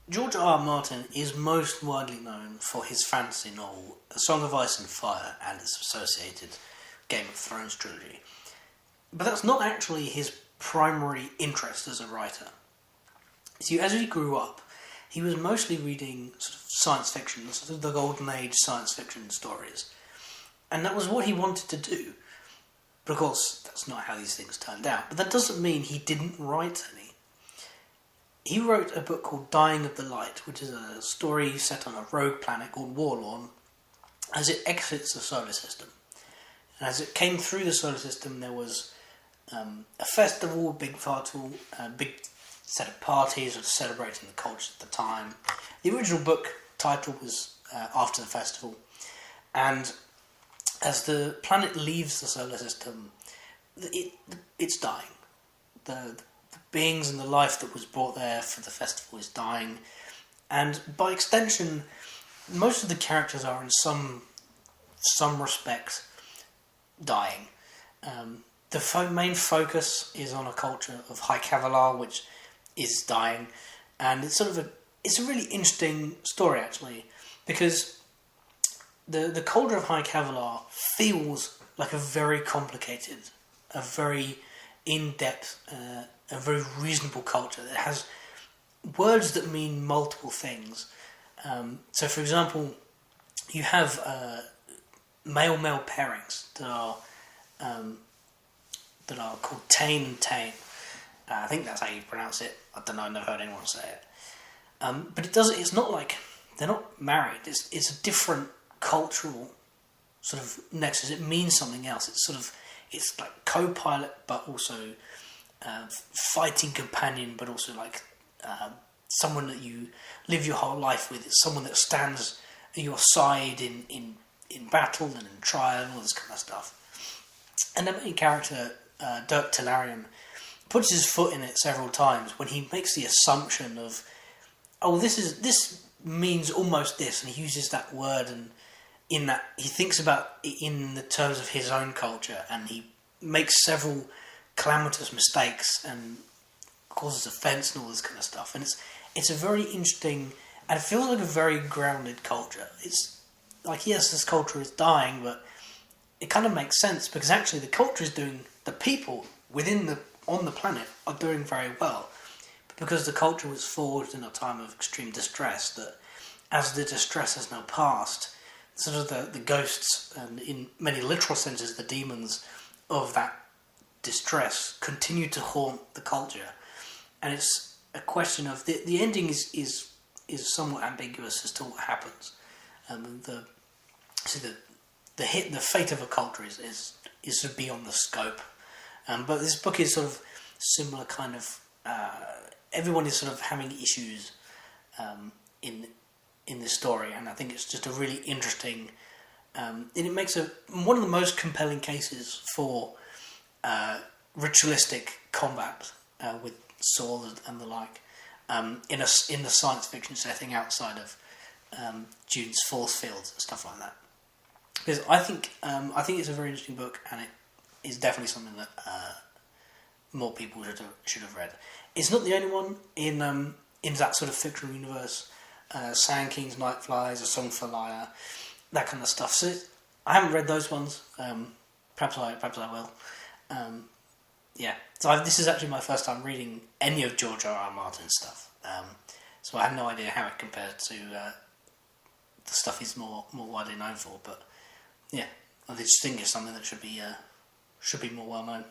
George R. R. Martin is most widely known for his fantasy novel A Song of Ice and Fire and its associated Game of Thrones trilogy. But that's not actually his primary interest as a writer. See, as he grew up, he was mostly reading sort of science fiction, sort of the golden age science fiction stories. And that was what he wanted to do. But of course, that's not how these things turned out. But that doesn't mean he didn't write any. He wrote a book called Dying of the Light, which is a story set on a rogue planet called Warlorn, as it exits the solar system. And as it came through the solar system, there was a festival, a big set of parties celebrating the culture at the time. The original book title was After the Festival. And as the planet leaves the solar system, it's dying. The beings and the life that was brought there for the festival is dying. And by extension, most of the characters are in some respect dying. The main focus is on a culture of High Kavalar, which is dying, and it's a really interesting story actually, because the culture of High Kavalar feels like a very complicated, a very in-depth, a very reasonable culture that has words that mean multiple things. So, for example, you have male-male pairings that are called Tane and Tane. I think that's how you pronounce it. I don't know. I've never heard anyone say it. But it's not like they're not married. It's a different cultural sort of nexus. It means something else. It's like co-pilot, but also fighting companion, but also like someone that you live your whole life with. It's someone that stands at your side in battle and in trial and all this kind of stuff. And the main character, Dirk Tillarian, puts his foot in it several times when he makes the assumption of, oh, this means almost this, and he uses that word, and in that he thinks about it in the terms of his own culture, and he makes several calamitous mistakes and causes offence and all this kind of stuff. And it's a very interesting, and it feels like a very grounded culture. It's like, yes, this culture is dying, but it kind of makes sense, because actually the culture is doing, the people on the planet are doing very well, because the culture was forged in a time of extreme distress, that as the distress has now passed, sort of the ghosts, and in many literal senses the demons of that distress, continue to haunt the culture. And it's a question of, the ending is somewhat ambiguous as to what happens. The fate of a culture is sort of beyond the scope. But this book is sort of similar kind of. Everyone is sort of having issues in this story, and I think it's just a really interesting. And it makes one of the most compelling cases for ritualistic combat with sword and the like in the science fiction setting outside of Dune's force fields and stuff like that. Because I think it's a very interesting book, and it is definitely something that more people should have read. It's not the only one in that sort of fictional universe. Sand King's Night Flies, A Song for Lyre, that kind of stuff. So I haven't read those ones. Perhaps I will. Yeah. So this is actually my first time reading any of George R. R. Martin's stuff. So I have no idea how it compares to the stuff he's more widely known for. But yeah, I just think it's something that should be more well known.